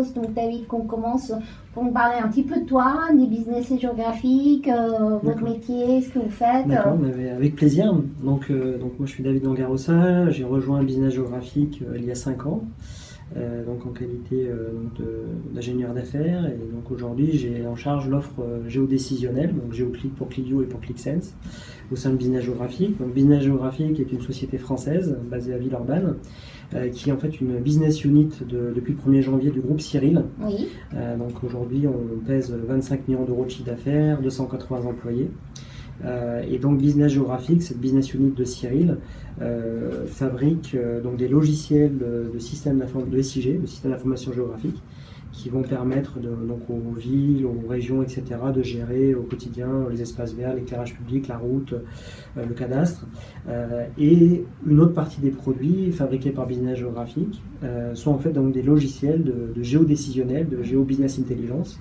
propose, donc David, qu'on commence pour nous parler un petit peu de toi, des business géographiques, votre métier, ce que vous faites. D'accord, avec plaisir. Donc moi je suis David Langarossa, j'ai rejoint Business Géographique il y a 5 ans. Donc en qualité d'ingénieur d'affaires, et donc aujourd'hui j'ai en charge l'offre géodécisionnelle, donc GeoClick pour ClickView et pour ClickSense au sein de Business Géographique. Donc Business Géographique est une société française basée à Villeurbanne qui est en fait une business unit depuis le 1er janvier du groupe Cyril. Oui. Donc aujourd'hui on pèse 25 millions d'euros de chiffre d'affaires, 280 employés. Et donc Business Géographique, cette business unit de Cyril, fabrique donc des logiciels de système de SIG, le système d'information géographique, qui vont permettre donc aux villes, aux régions, etc., de gérer au quotidien les espaces verts, l'éclairage public, la route, le cadastre. Et une autre partie des produits fabriqués par Business Géographique sont en fait donc des logiciels de géodécisionnel, de géobusiness intelligence.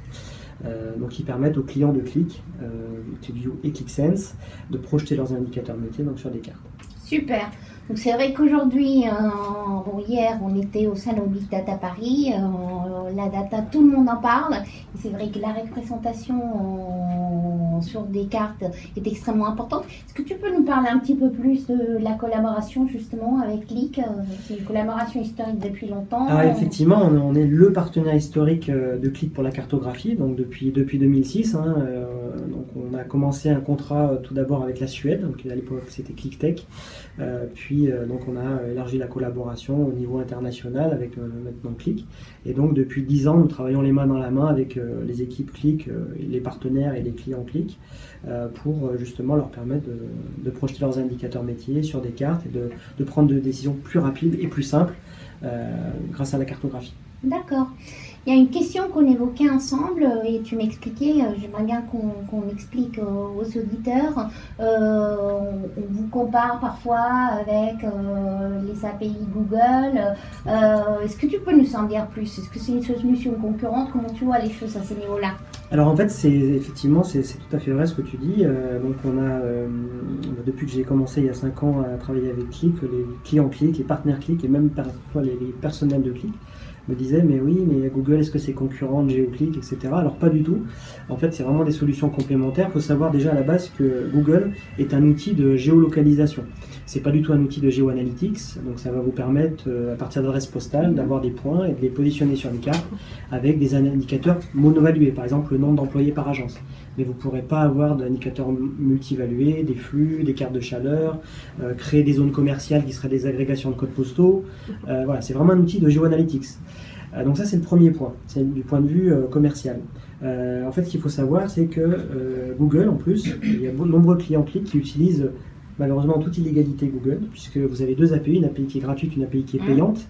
Donc qui permettent aux clients de ClickView et ClickSense de projeter leurs indicateurs métiers donc sur des cartes. Super. Donc c'est vrai qu'aujourd'hui, hier on était au salon Big Data Paris, la data, tout le monde en parle. Et c'est vrai que la représentation sur des cartes est extrêmement importante. Est-ce que tu peux nous parler un petit peu plus de la collaboration justement avec Click? C'est une collaboration historique depuis longtemps. Ah, effectivement, on est le partenaire historique de Click pour la cartographie, donc depuis 2006. Donc on a commencé un contrat tout d'abord avec la Suède, donc à l'époque c'était ClickTech. Puis donc on a élargi la collaboration au niveau international avec maintenant Click. Et donc depuis 10 ans, nous travaillons les mains dans la main avec les équipes Click, les partenaires et les clients Click pour justement leur permettre de projeter leurs indicateurs métiers sur des cartes et de prendre des décisions plus rapides et plus simples grâce à la cartographie. D'accord. Il y a une question qu'on évoquait ensemble et tu m'expliquais, j'aimerais bien qu'on explique aux auditeurs. On vous compare parfois avec les API Google. Est-ce que tu peux nous en dire plus? Est-ce que c'est une solution concurrente? Comment tu vois les choses à ce niveau-là? Alors en fait, effectivement, c'est tout à fait vrai ce que tu dis. Donc on a, depuis que j'ai commencé il y a 5 ans à travailler avec Click, les clients Click, les partenaires Click et même parfois les personnels de Click me disaient mais oui, mais Google, est-ce que c'est concurrent de GeoClick, etc. Alors pas du tout. En fait, c'est vraiment des solutions complémentaires. Il faut savoir déjà à la base que Google est un outil de géolocalisation. C'est pas du tout un outil de géoanalytics, donc ça va vous permettre, à partir d'adresses postales, d'avoir des points et de les positionner sur une carte avec des indicateurs monovalués, par exemple le nombre d'employés par agence. Mais vous ne pourrez pas avoir d'indicateurs multivalués, des flux, des cartes de chaleur, créer des zones commerciales qui seraient des agrégations de codes postaux. Voilà, c'est vraiment un outil de géoanalytics. Donc ça c'est le premier point, c'est du point de vue commercial. En fait ce qu'il faut savoir c'est que Google en plus, il y a de nombreux clients Click qui utilisent malheureusement en toute illégalité Google, puisque vous avez 2 API, une API qui est gratuite, une API qui est payante.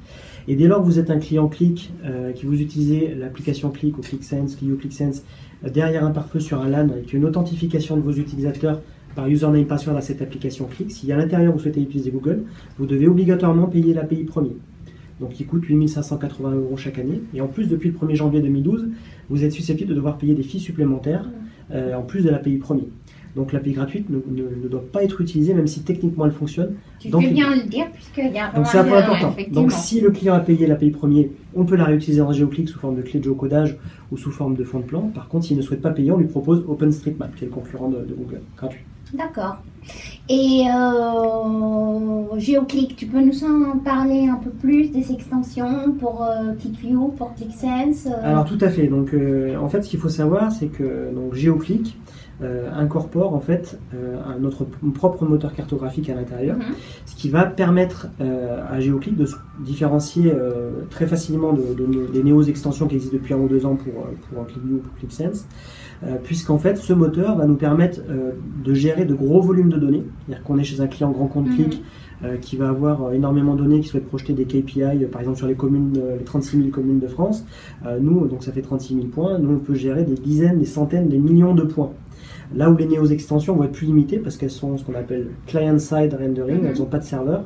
Et dès lors que vous êtes un client Click, que vous utilisez l'application Click ou ClickSense, ClickView, ClickSense, derrière un pare-feu sur un LAN avec une authentification de vos utilisateurs par username password à cette application Click, si à l'intérieur vous souhaitez utiliser Google, vous devez obligatoirement payer l'API premier. Donc qui coûte 8 580 € chaque année. Et en plus, depuis le 1er janvier 2012, vous êtes susceptible de devoir payer des fees supplémentaires en plus de l'API premier. Donc l'API gratuite ne doit pas être utilisée, même si techniquement elle fonctionne. Tu peux bien le dire, puisqu'il y a donc c'est un point important. Donc si le client a payé l'API premier, on peut la réutiliser en GeoClick sous forme de clé de géocodage ou sous forme de fond de plan. Par contre, s'il ne souhaite pas payer, on lui propose OpenStreetMap, qui est le concurrent de Google, gratuit. D'accord. Et GeoClick, tu peux nous en parler un peu plus des extensions pour ClickView, pour ClickSense Alors tout à fait. Donc en fait, ce qu'il faut savoir, c'est que donc, GeoClick incorpore en fait notre propre moteur cartographique à l'intérieur, ce qui va permettre à GeoClick de se différencier très facilement des néo-extensions qui existent depuis 1 ou 2 ans pour ClickView ou pour ClickSense. Puisqu'en fait ce moteur va nous permettre de gérer de gros volumes de données, c'est-à-dire qu'on est chez un client grand compte Click qui va avoir énormément de données, qui souhaite projeter des KPI par exemple sur les communes, les 36 000 communes de France. Nous, donc ça fait 36 000 points, nous on peut gérer des dizaines, des centaines, des millions de points. Là où les néo-extensions vont être plus limitées parce qu'elles sont ce qu'on appelle client-side rendering, elles n'ont pas de serveur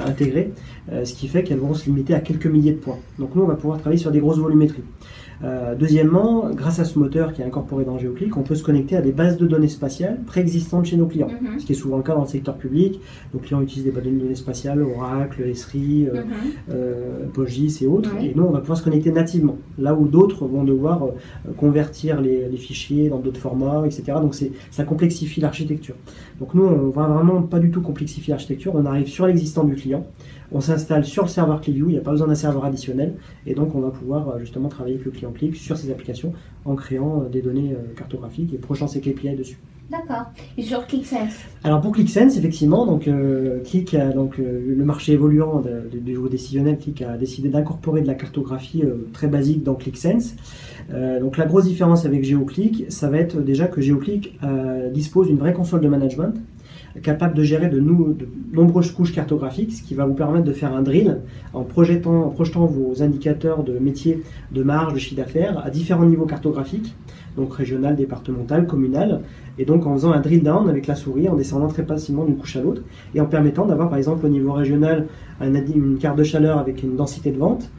intégré, ce qui fait qu'elles vont se limiter à quelques milliers de points. Donc nous, on va pouvoir travailler sur des grosses volumétries. Deuxièmement, grâce à ce moteur qui est incorporé dans GeoClick, on peut se connecter à des bases de données spatiales préexistantes chez nos clients, ce qui est souvent le cas dans le secteur public. Nos clients utilisent des bases de données spatiales, Oracle, Esri, PostGIS et autres, et nous on va pouvoir se connecter nativement, là où d'autres vont devoir convertir les fichiers dans d'autres formats, etc. Donc ça complexifie l'architecture. Donc nous on va vraiment pas du tout complexifier l'architecture, on arrive sur l'existant du client, on s'installe sur le serveur ClickView, il n'y a pas besoin d'un serveur additionnel, et donc on va pouvoir justement travailler avec le client Click sur ces applications en créant des données cartographiques et projetant ses KPI dessus. D'accord. Et sur ClickSense? Alors pour ClickSense, effectivement, donc Click a le marché évoluant du niveau décisionnel, Click a décidé d'incorporer de la cartographie très basique dans ClickSense. Donc la grosse différence avec GeoClick, ça va être déjà que GeoClick dispose d'une vraie console de management capable de gérer de nombreuses couches cartographiques, ce qui va vous permettre de faire un drill en projetant vos indicateurs de métier, de marge, de chiffre d'affaires à différents niveaux cartographiques, donc régional, départemental, communal, et donc en faisant un drill down avec la souris, en descendant très facilement d'une couche à l'autre, et en permettant d'avoir par exemple au niveau régional une carte de chaleur avec une densité de vente,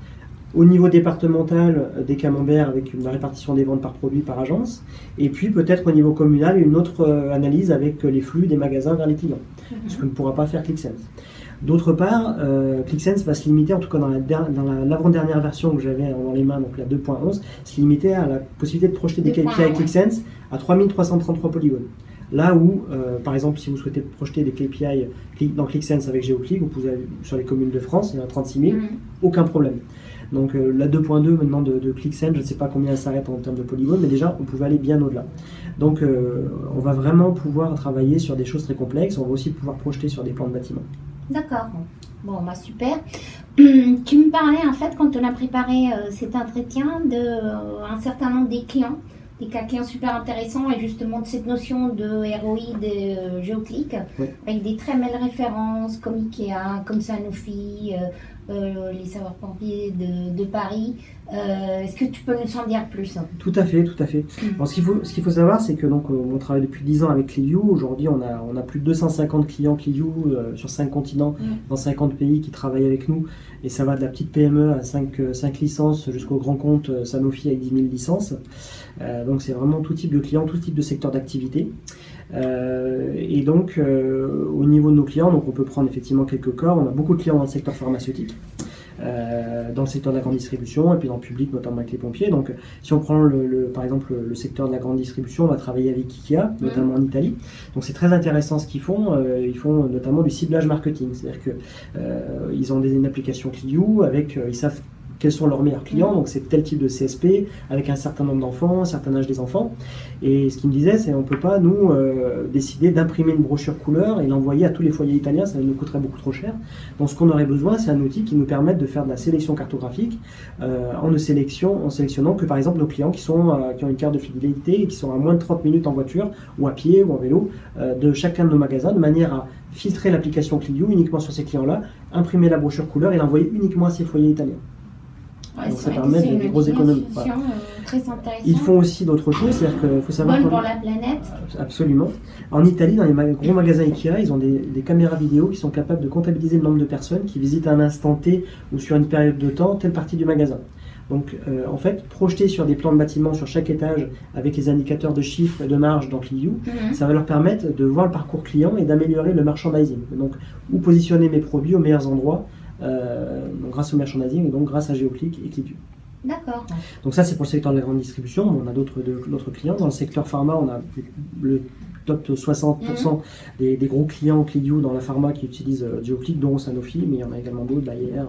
au niveau départemental, des camemberts avec une répartition des ventes par produit, par agence. Et puis peut-être au niveau communal, une autre analyse avec les flux des magasins vers les clients. Ce que ne pourra pas faire ClickSense. D'autre part, ClickSense va se limiter, en tout cas dans l'avant-dernière version que j'avais dans les mains, donc la 2.11, se limiter à la possibilité de projeter des KPI avec ClickSense à 3333 polygones. Là où, par exemple, si vous souhaitez projeter des KPI dans ClickSense avec GeoClick, vous pouvez sur les communes de France, il y en a 36 000, aucun problème. Donc la 2.2 maintenant de ClickSense, je ne sais pas combien elle s'arrête en termes de polygones, mais déjà on pouvait aller bien au-delà. Donc on va vraiment pouvoir travailler sur des choses très complexes, on va aussi pouvoir projeter sur des plans de bâtiments. D'accord. Bon, bah super. Tu me parlais en fait quand on a préparé cet entretien d'un certain nombre des clients, des cas clients super intéressants et justement de cette notion de ROI de GeoClick, avec des très belles références comme Ikea, comme Sanofi, les sapeurs-pompiers de Paris. Est-ce que tu peux nous en dire plus? Tout à fait, tout à fait. Alors, ce qu'il faut savoir, c'est que donc, on travaille depuis 10 ans avec ClickView. Aujourd'hui, on a plus de 250 clients ClickView sur 5 continents, dans 50 pays qui travaillent avec nous. Et ça va de la petite PME à 5 licences jusqu'au grand compte Sanofi avec 10 000 licences. Donc c'est vraiment tout type de clients, tout type de secteur d'activité. Et donc au niveau de nos clients, donc on peut prendre effectivement quelques corps. On a beaucoup de clients dans le secteur pharmaceutique, dans le secteur de la grande distribution et puis dans le public, notamment avec les pompiers. Donc si on prend par exemple le secteur de la grande distribution, on va travailler avec Ikea, notamment en Italie. Donc c'est très intéressant ce qu'ils font. Ils font notamment du ciblage marketing, c'est-à-dire que ils ont une application ClickView avec, ils savent quels sont leurs meilleurs clients, donc c'est tel type de CSP avec un certain nombre d'enfants, un certain âge des enfants. Et ce qu'il me disait, c'est qu'on ne peut pas nous décider d'imprimer une brochure couleur et l'envoyer à tous les foyers italiens, ça nous coûterait beaucoup trop cher. Donc ce qu'on aurait besoin, c'est un outil qui nous permette de faire de la sélection cartographique en sélectionnant que par exemple nos clients qui ont une carte de fidélité et qui sont à moins de 30 minutes en voiture ou à pied ou en vélo de chacun de nos magasins, de manière à filtrer l'application ClickView uniquement sur ces clients-là, imprimer la brochure couleur et l'envoyer uniquement à ces foyers italiens. Ouais, donc ça permet des grosses économies. Voilà. Très intéressante. Ils font aussi d'autres choses, c'est-à-dire qu'il faut savoir... Bonne pour la planète. Absolument. En Italie, dans les gros magasins Ikea, ils ont des caméras vidéo qui sont capables de comptabiliser le nombre de personnes qui visitent à un instant T ou sur une période de temps telle partie du magasin. Donc en fait, projeter sur des plans de bâtiment sur chaque étage avec les indicateurs de chiffres et de marge dans ClickView, ça va leur permettre de voir le parcours client et d'améliorer le merchandising. Donc, où positionner mes produits aux meilleurs endroits, donc grâce au merchandising et donc grâce à GeoClick et ClickView. D'accord. Donc ça c'est pour le secteur de la grande distribution, on a d'autres clients. Dans le secteur pharma, on a le top 60% des gros clients ClickView dans la pharma qui utilisent GeoClick, dont Sanofi, mais il y en a également d'autres, Bayer,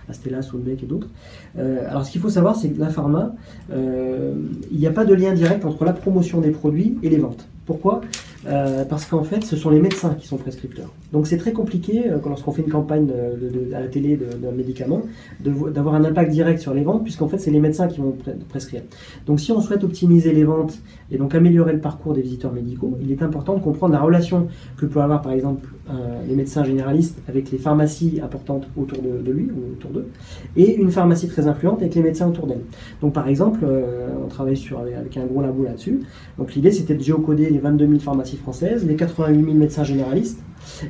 Astellas, Lundbeck et d'autres. Alors ce qu'il faut savoir, c'est que la pharma, il n'y a pas de lien direct entre la promotion des produits et les ventes. Pourquoi ? Parce qu'en fait, ce sont les médecins qui sont prescripteurs. Donc c'est très compliqué, lorsqu'on fait une campagne à la télé d'un médicament, d'avoir un impact direct sur les ventes, puisqu'en fait, c'est les médecins qui vont prescrire. Donc si on souhaite optimiser les ventes et donc améliorer le parcours des visiteurs médicaux, il est important de comprendre la relation que peut avoir, par exemple, les médecins généralistes avec les pharmacies importantes autour de lui ou autour d'eux, et une pharmacie très influente avec les médecins autour d'elle. Donc par exemple, on travaille avec un gros labo là-dessus. Donc l'idée c'était de géocoder les 22 000 pharmacies françaises, les 88 000 médecins généralistes,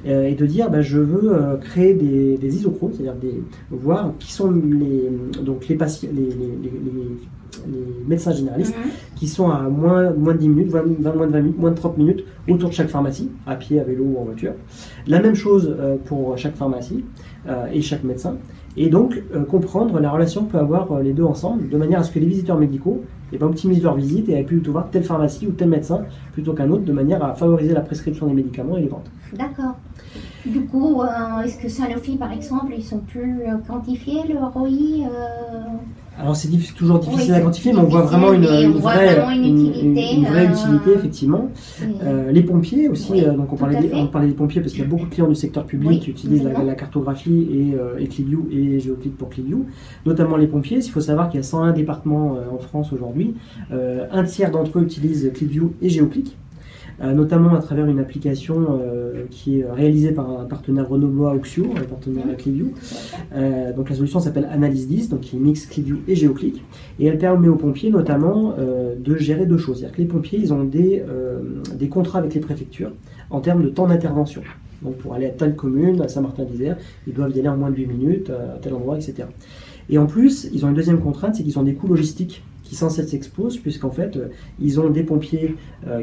et de dire je veux créer des isochrones, c'est-à-dire voir qui sont les patients, les médecins généralistes qui sont à moins de 10 minutes, moins de 20 minutes, moins de 30 minutes autour de chaque pharmacie, à pied, à vélo ou en voiture. La même chose pour chaque pharmacie et chaque médecin. Et donc comprendre la relation que peut avoir les deux ensemble, de manière à ce que les visiteurs médicaux optimisent leur visite et aient pu plutôt voir telle pharmacie ou tel médecin plutôt qu'un autre, de manière à favoriser la prescription des médicaments et les ventes. D'accord. Du coup, est-ce que Sanofi, par exemple, ils sont plus quantifiés, le ROI Alors c'est toujours difficile à quantifier, mais on voit vraiment une vraie utilité, effectivement. Les pompiers aussi, donc on parlait des pompiers parce qu'il y a beaucoup de clients du secteur public qui utilisent la cartographie et Cliview et Geoclick pour Cliview, notamment les pompiers. Il faut savoir qu'il y a 101 départements en France aujourd'hui. Un tiers d'entre eux utilisent Cliview et Geoclick, notamment à travers une application qui est réalisée par un partenaire grenoblois Oxio, un partenaire Cliview. Donc la solution s'appelle Analyse 10, donc qui mixe Cliview et Geoclick, et elle permet aux pompiers notamment de gérer deux choses. C'est-à-dire que les pompiers, ils ont des contrats avec les préfectures en termes de temps d'intervention. Donc pour aller à telle commune, à Saint-Martin-d'Isère, ils doivent y aller en moins de 8 minutes, à tel endroit, etc. Et en plus, ils ont une deuxième contrainte, c'est qu'ils ont des coûts logistiques qui sans cesse s'exposent, puisqu'en fait, ils ont des pompiers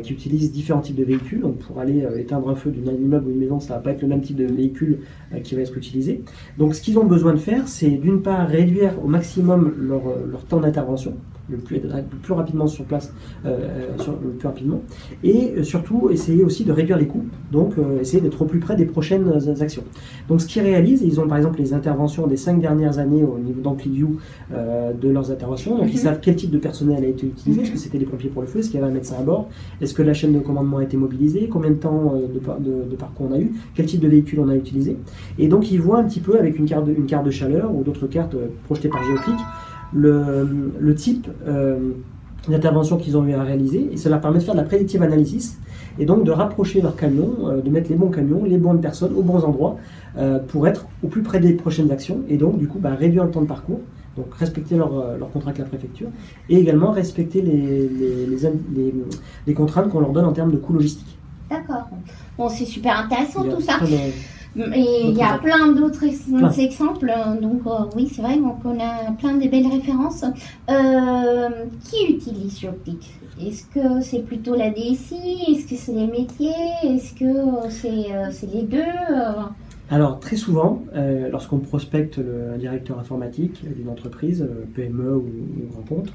qui utilisent différents types de véhicules. Donc pour aller éteindre un feu d'un immeuble ou une maison, ça ne va pas être le même type de véhicule qui va être utilisé. Donc ce qu'ils ont besoin de faire, c'est d'une part réduire au maximum leur temps d'intervention, le plus rapidement sur place, le plus rapidement, et surtout essayer aussi de réduire les coûts, donc essayer d'être au plus près des prochaines actions. Donc ce qu'ils réalisent, ils ont par exemple les interventions des 5 dernières années au niveau d'Ampli-View de leurs interventions, donc ils savent quel type de personnel a été utilisé, est-ce que c'était des pompiers pour le feu, est-ce qu'il y avait un médecin à bord, est-ce que la chaîne de commandement a été mobilisée, combien de temps de parcours on a eu, quel type de véhicule on a utilisé, et donc ils voient un petit peu avec une carte de chaleur ou d'autres cartes projetées par Geoclick, le type d'intervention qu'ils ont eu à réaliser, et ça leur permet de faire de la predictive analysis et donc de rapprocher leurs camions, de mettre les bons camions, les bonnes personnes aux bons endroits pour être au plus près des prochaines actions et donc du coup réduire le temps de parcours, donc respecter leur contrat avec la préfecture et également respecter les contraintes qu'on leur donne en termes de coûts logistiques. D'accord. Bon, c'est super intéressant tout ça. Et il y a plein d'autres exemples, donc oui, c'est vrai qu'on a plein de belles références. Qui utilise Geoclick? Est-ce que c'est plutôt la DSI? Est-ce que c'est les métiers? Est-ce que c'est les deux? Alors très souvent, lorsqu'on prospecte un directeur informatique d'une entreprise, PME ou grand compte,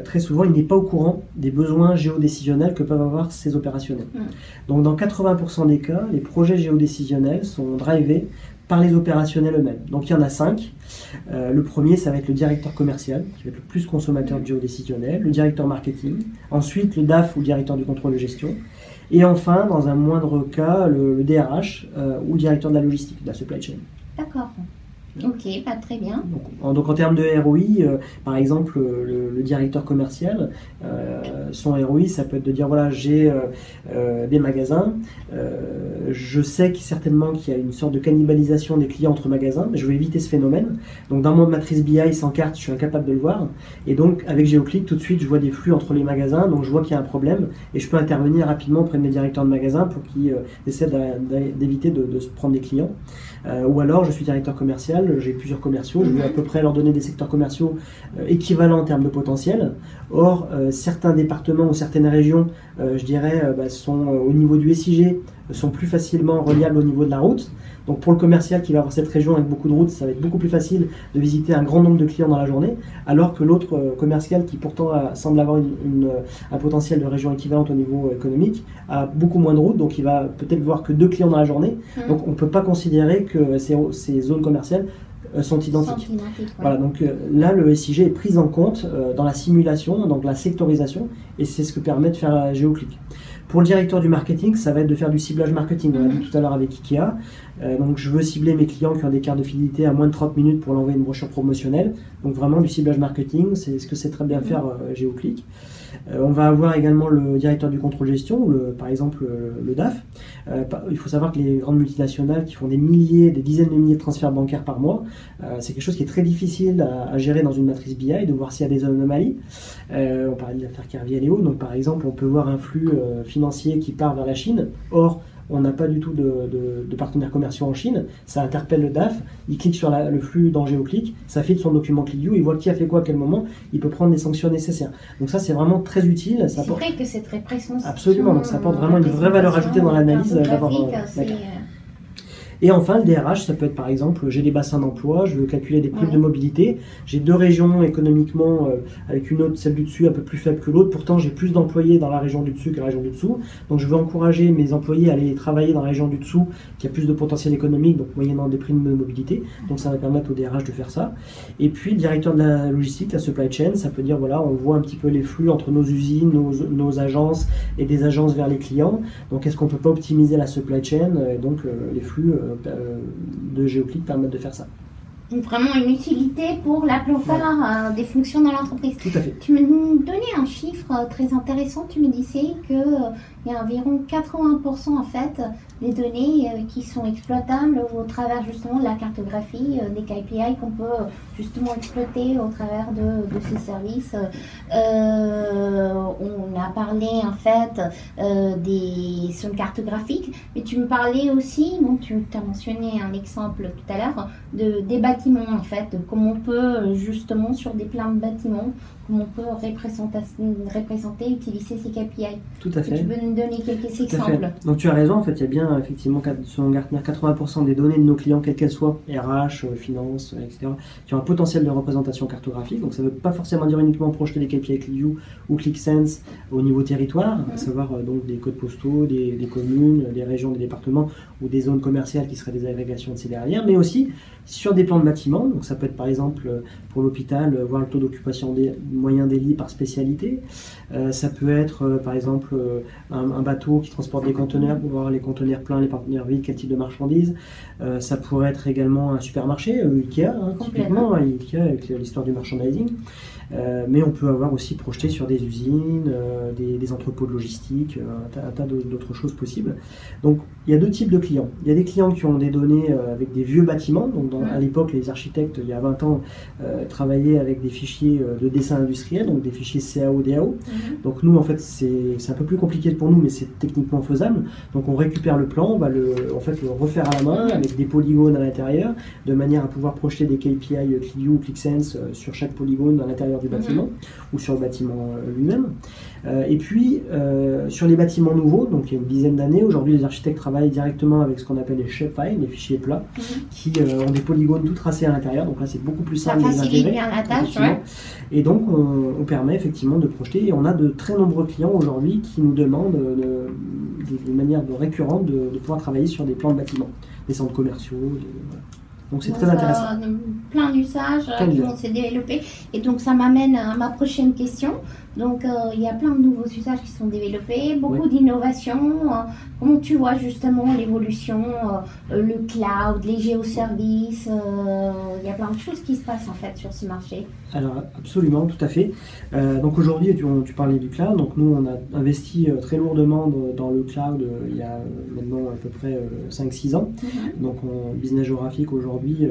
très souvent il n'est pas au courant des besoins géodécisionnels que peuvent avoir ces opérationnels. Donc dans 80% des cas, les projets géodécisionnels sont drivés par les opérationnels eux-mêmes. Donc il y en a 5. Le premier, ça va être le directeur commercial, qui va être le plus consommateur de géodécisionnel, le directeur marketing, ensuite le DAF ou directeur du contrôle de gestion, et enfin, dans un moindre cas, le DRH ou le directeur de la logistique, de la supply chain. D'accord. Ok, très bien. Donc en termes de ROI, par exemple, le directeur commercial, son ROI, ça peut être de dire, voilà, j'ai des magasins, je sais certainement qu'il y a une sorte de cannibalisation des clients entre magasins, mais je veux éviter ce phénomène. Donc dans mon matrice BI sans carte, je suis incapable de le voir. Et donc avec Geoclick, tout de suite, je vois des flux entre les magasins, donc je vois qu'il y a un problème, et je peux intervenir rapidement auprès de mes directeurs de magasins pour qu'ils essaient d'éviter de se prendre des clients. Ou alors, je suis directeur commercial, j'ai plusieurs commerciaux, je vais à peu près leur donner des secteurs commerciaux équivalents en termes de potentiel. Or, certains départements ou certaines régions, je dirais, sont au niveau du SIG, sont plus facilement reliables au niveau de la route. Donc pour le commercial qui va avoir cette région avec beaucoup de routes, ça va être beaucoup plus facile de visiter un grand nombre de clients dans la journée, alors que l'autre commercial qui pourtant semble avoir un potentiel de région équivalente au niveau économique, a beaucoup moins de routes, donc il va peut-être voir que 2 clients dans la journée. Donc on ne peut pas considérer que ces zones commerciales sont identiques. Voilà, donc là le SIG est pris en compte dans la simulation, donc la sectorisation, et c'est ce que permet de faire Geoclick. Pour le directeur du marketing, ça va être de faire du ciblage marketing. On l'a dit tout à l'heure avec Ikea. Donc je veux cibler mes clients qui ont des cartes de fidélité à moins de 30 minutes pour l'envoyer une brochure promotionnelle. Donc vraiment du ciblage marketing, c'est ce que sait très bien faire Géoclick. On va avoir également le directeur du contrôle gestion, par exemple le DAF. Il faut savoir que les grandes multinationales qui font des dizaines de milliers de transferts bancaires par mois, c'est quelque chose qui est très difficile à gérer dans une matrice BI, de voir s'il y a des anomalies. On parlait de l'affaire Kerviel et Léo, donc par exemple on peut voir un flux financier qui part vers la Chine. Or, on n'a pas du tout de partenaires commerciaux en Chine, ça interpelle le DAF, il clique sur le flux dans Géoclick, ça fait de son document ClickView, il voit qui a fait quoi à quel moment, il peut prendre les sanctions nécessaires. Donc ça c'est vraiment très utile. C'est vrai que c'est très précis. Absolument, donc ça apporte vraiment une vraie valeur ajoutée dans l'analyse d'avoir. Et enfin, le DRH, ça peut être par exemple, j'ai des bassins d'emploi, je veux calculer des primes de mobilité, j'ai 2 régions économiquement, avec une autre, celle du dessus, un peu plus faible que l'autre, pourtant j'ai plus d'employés dans la région du dessus que la région du dessous, donc je veux encourager mes employés à aller travailler dans la région du dessous, qui a plus de potentiel économique, donc moyennant des primes de mobilité, donc ça va permettre au DRH de faire ça. Et puis, le directeur de la logistique, la supply chain, ça peut dire, voilà, on voit un petit peu les flux entre nos usines, nos agences et des agences vers les clients, donc est-ce qu'on peut pas optimiser la supply chain, donc les flux de Géoclick permettent de faire ça. Donc vraiment une utilité pour la plupart des fonctions dans l'entreprise. Tout à fait. Tu me donnais un chiffre très intéressant, tu me disais qu'il y a environ 80% en fait des données qui sont exploitables au travers justement de la cartographie, des KPI qu'on peut justement exploiter au travers de ces services. On a parlé en fait des zones cartographiques, mais tu me parlais aussi, donc tu as mentionné un exemple tout à l'heure, des bâtiments en fait, comment on peut justement sur des plans de bâtiments, comment on peut représenter, utiliser ces KPI. Tout à fait. Tu peux nous donner quelques exemples. Donc tu as raison, en fait, il y a bien effectivement, selon Gartner, 80% des données de nos clients, quelles qu'elles soient, RH, finance, etc., qui ont un potentiel de représentation cartographique. Donc ça ne veut pas forcément dire uniquement projeter des KPI ClickView ou ClickSense au niveau territoire, à savoir donc des codes postaux, des communes, des régions, des départements ou des zones commerciales qui seraient des agrégations de ces derrière, mais aussi sur des plans de bâtiments. Donc ça peut être par exemple pour l'hôpital, voir le taux d'occupation moyen des lits par spécialité. Ça peut être par exemple un bateau qui transporte des conteneurs pour voir les conteneurs pleins, les conteneurs vides, quel type de marchandises. Ça pourrait être également un supermarché, Ikea, typiquement, Ikea avec l'histoire du merchandising. Mais on peut avoir aussi projeté sur des usines, des entrepôts de logistique, un tas d'autres choses possibles. Donc il y a 2 types de clients. Il y a des clients qui ont des données avec des vieux bâtiments. Donc à l'époque, les architectes, il y a 20 ans, travaillaient avec des fichiers de dessin industriel, donc des fichiers CAO, DAO. Donc nous, en fait, c'est un peu plus compliqué pour nous, mais c'est techniquement faisable. Donc on récupère le plan, on va le refaire à la main avec des polygones à l'intérieur, de manière à pouvoir projeter des KPI ClickView ou ClickSense sur chaque polygone à l'intérieur du bâtiment ou sur le bâtiment lui-même. Et puis sur les bâtiments nouveaux, donc il y a une dizaine d'années, aujourd'hui les architectes travaillent directement avec ce qu'on appelle les shapefiles, les fichiers plats, qui ont des polygones tout tracés à l'intérieur, donc là c'est beaucoup plus simple de les intégrer. Bien la tâche, Et donc on permet effectivement de projeter, et on a de très nombreux clients aujourd'hui qui nous demandent de manière récurrente de pouvoir travailler sur des plans de bâtiments, des centres commerciaux, voilà. Donc c'est très intéressant. Plein d'usages qui vont se développer. Et donc ça m'amène à ma prochaine question. Donc il y a plein de nouveaux usages qui sont développés, beaucoup d'innovations. Comment tu vois justement l'évolution, le cloud, les géoservices, il y a plein de choses qui se passent en fait sur ce marché. Alors absolument, tout à fait. Donc aujourd'hui, tu parlais du cloud. Donc nous, on a investi très lourdement dans le cloud il y a maintenant à peu près 5-6 ans. Donc Business Geographic aujourd'hui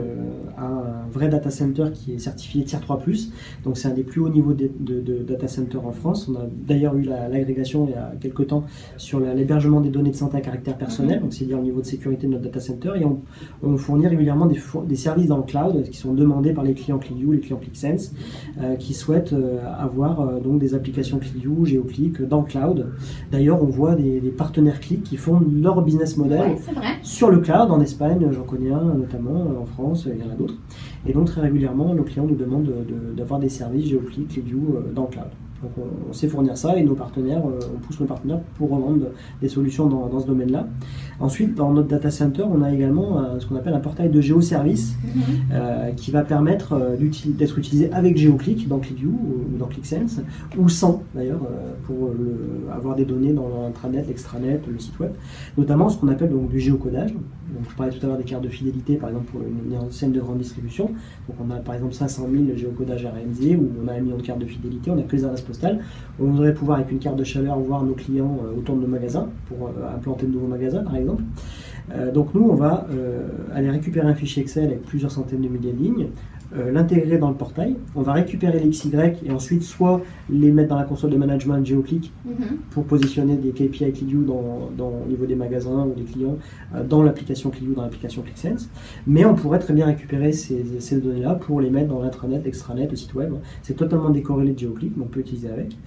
a un vrai data center qui est certifié Tier 3+. Donc c'est un des plus hauts niveaux de data center en France. On a d'ailleurs eu l'agrégation il y a quelques temps sur l'hébergement des données de santé à caractère personnel, donc c'est dire au niveau de sécurité de notre data center, et on fournit régulièrement des services dans le cloud qui sont demandés par les clients ClickView, les clients ClickSense, qui souhaitent avoir donc des applications ClickView, Géoclick dans le cloud. D'ailleurs, on voit des partenaires Click qui font leur business model sur le cloud. En Espagne, j'en connais un notamment, en France, il y en a d'autres. Et donc très régulièrement, nos clients nous demandent d'avoir des services Géoclick, ClickView dans le cloud. Donc on sait fournir ça, et nos partenaires, on pousse nos partenaires pour revendre des solutions dans ce domaine-là. Ensuite, dans notre data center, on a également ce qu'on appelle un portail de géoservice qui va permettre d'être utilisé avec GeoClick dans ClickView ou dans ClickSense, ou sans d'ailleurs, pour avoir des données dans l'intranet, l'extranet, le site web, notamment ce qu'on appelle donc du géocodage. Donc, je parlais tout à l'heure des cartes de fidélité, par exemple pour une enseigne de grande distribution. Donc on a par exemple 500 000 géocodages à réaliser, ou on a 1 million de cartes de fidélité, on a que les adresses postales. On voudrait pouvoir avec une carte de chaleur voir nos clients autour de nos magasins, pour implanter de nouveaux magasins par exemple. Donc nous on va aller récupérer un fichier Excel avec plusieurs centaines de milliers de lignes, l'intégrer dans le portail, on va récupérer les XY et ensuite soit les mettre dans la console de management GeoClick pour positionner des KPI ClickView au niveau des magasins ou des clients dans l'application ClickView, dans l'application ClickSense, mais on pourrait très bien récupérer ces données-là pour les mettre dans l'intranet, l'extranet, le site web. C'est totalement décorrélé de GeoClick, mais on peut utiliser avec.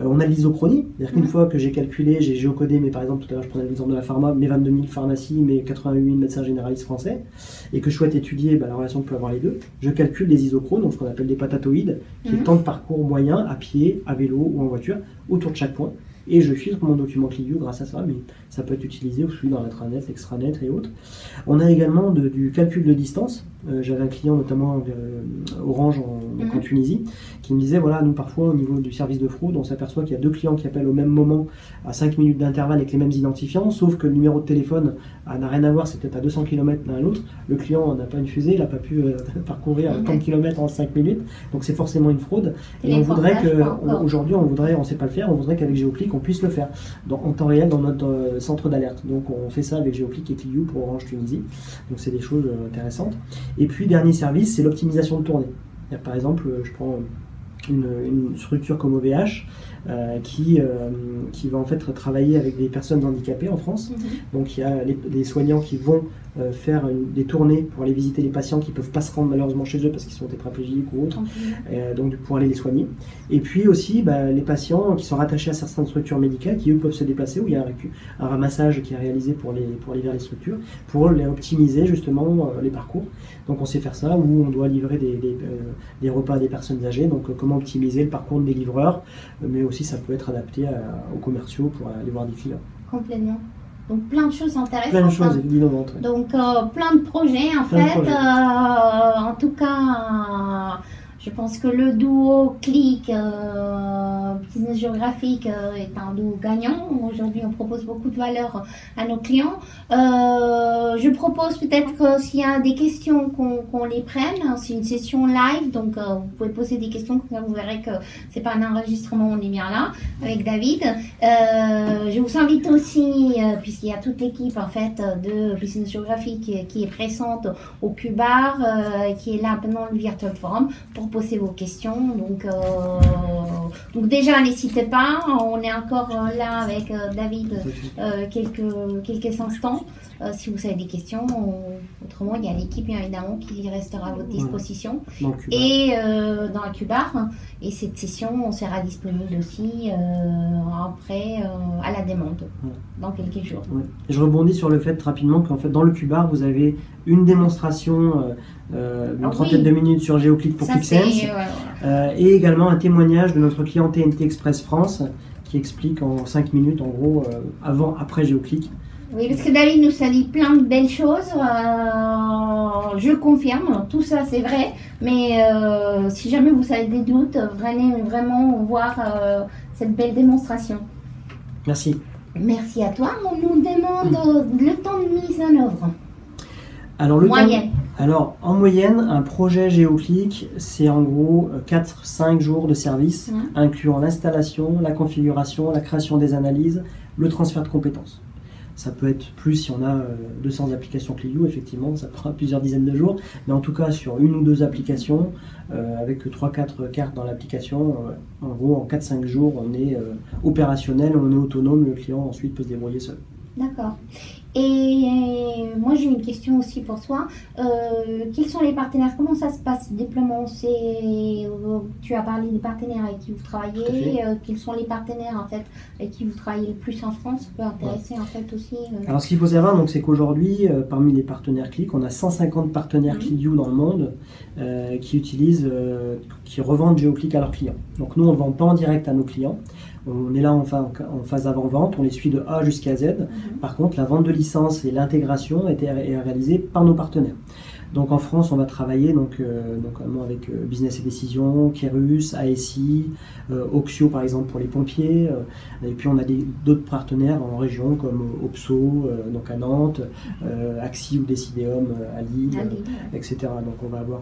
On a l'isochronie, c'est-à-dire qu'une fois que j'ai calculé, j'ai géocodé, mais par exemple tout à l'heure je prenais l'exemple de la pharma, mes 22 000 pharmacies, mes 88 000 médecins généralistes français, et que je souhaite étudier la relation que peut avoir les deux, je calcule des isochrones, donc ce qu'on appelle des patatoïdes, qui est le temps de parcours moyen à pied, à vélo ou en voiture, autour de chaque point, et je filtre mon document ClickView grâce à ça, mais ça peut être utilisé aussi dans l'intranet, l'extranet et autres. On a également du calcul de distance. J'avais un client notamment Orange en Tunisie qui me disait voilà, nous parfois au niveau du service de fraude on s'aperçoit qu'il y a 2 clients qui appellent au même moment à 5 minutes d'intervalle avec les mêmes identifiants, sauf que le numéro de téléphone n'a rien à voir, c'est peut-être à 200 km l'un à l'autre, le client n'a pas une fusée, il n'a pas pu parcourir tant de kilomètres en 5 minutes, donc c'est forcément une fraude, et on voudrait aujourd'hui on ne sait pas le faire, on voudrait qu'avec GeoClick on puisse le faire en temps réel dans notre centre d'alerte, donc on fait ça avec GeoClick et ClickView pour Orange Tunisie, donc c'est des choses intéressantes. Et puis, dernier service, c'est l'optimisation de tournée. Par exemple, je prends une structure comme OVH qui va en fait travailler avec des personnes handicapées en France. Donc, il y a des soignants qui vont faire des tournées pour aller visiter les patients qui ne peuvent pas se rendre malheureusement chez eux parce qu'ils sont tétraplégiques ou autres, donc pour aller les soigner. Et puis aussi les patients qui sont rattachés à certaines structures médicales qui eux peuvent se déplacer, où il y a un ramassage qui est réalisé pour aller vers les structures, pour les optimiser justement les parcours. Donc on sait faire ça, où on doit livrer des repas à des personnes âgées, donc comment optimiser le parcours des livreurs, mais aussi ça peut être adapté aux commerciaux pour aller voir des clients. Complètement. Donc plein de choses intéressantes. Plein de choses innovantes. Ouais. Donc plein de projets en fait. En tout cas, je pense que le duo Click Business Geographic est un duo gagnant. Aujourd'hui, on propose beaucoup de valeur à nos clients. Je propose peut-être que s'il y a des questions qu'on les prenne. C'est une session live, donc vous pouvez poser des questions. Vous verrez que c'est pas un enregistrement, on est bien là avec David. Je vous invite aussi, puisqu'il y a toute l'équipe en fait de Business Geographic qui est présente au Cubar, qui est là pendant le Virtual Forum pour poser vos questions. Donc déjà n'hésitez pas, on est encore là avec David quelques instants. Si vous avez des questions, autrement il y a l'équipe bien évidemment qui restera à votre disposition et dans le Cubar, et cette session sera disponible aussi après à la demande dans quelques jours. Et je rebondis sur le fait rapidement qu'en fait dans le Cubar vous avez une démonstration d'une trentaine de minutes sur GeoClick pour ClickSense et également un témoignage de notre client TNT Express France qui explique en 5 minutes en gros avant-après GeoClick. Oui, parce que David nous a dit plein de belles choses, je confirme, tout ça c'est vrai, mais si jamais vous avez des doutes, venez vraiment voir cette belle démonstration. Merci. Merci à toi. On nous demande le temps de mise en œuvre. Alors, en moyenne, un projet GeoClick, c'est en gros 4-5 jours de service, incluant l'installation, la configuration, la création des analyses, le transfert de compétences. Ça peut être plus si on a 200 applications ClickView, effectivement, ça prend plusieurs dizaines de jours. Mais en tout cas, sur une ou deux applications, avec 3-4 cartes dans l'application, en gros, en 4-5 jours, on est opérationnel, on est autonome, le client ensuite peut se débrouiller seul. D'accord. Et moi j'ai une question aussi pour toi. Quels sont les partenaires? Comment ça se passe le déploiement? Tu as parlé des partenaires avec qui vous travaillez. Quels sont les partenaires en fait avec qui vous travaillez le plus en France? Ça peut intéresser en fait aussi. Alors ce qu'il faut savoir, c'est qu'aujourd'hui, parmi les partenaires Click, on a 150 partenaires ClickView dans le monde qui revendent GeoClick à leurs clients. Donc nous on ne vend pas en direct à nos clients. On est là en phase avant-vente, on les suit de A jusqu'à Z. Par contre, la vente de licence et l'intégration est réalisée par nos partenaires. Donc en France, on va travailler notamment avec Business et Décision, Kérus, ASI, Oxio par exemple pour les pompiers. Et puis on a d'autres partenaires en région comme Opso, donc à Nantes, Axi ou Decideum à Lille, etc. Donc on va avoir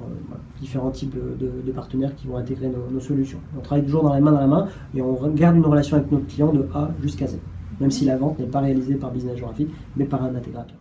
différents types de partenaires qui vont intégrer nos solutions. On travaille toujours dans la main et on garde une relation avec notre client de A jusqu'à Z. Même si la vente n'est pas réalisée par Business Géographique, mais par un intégrateur.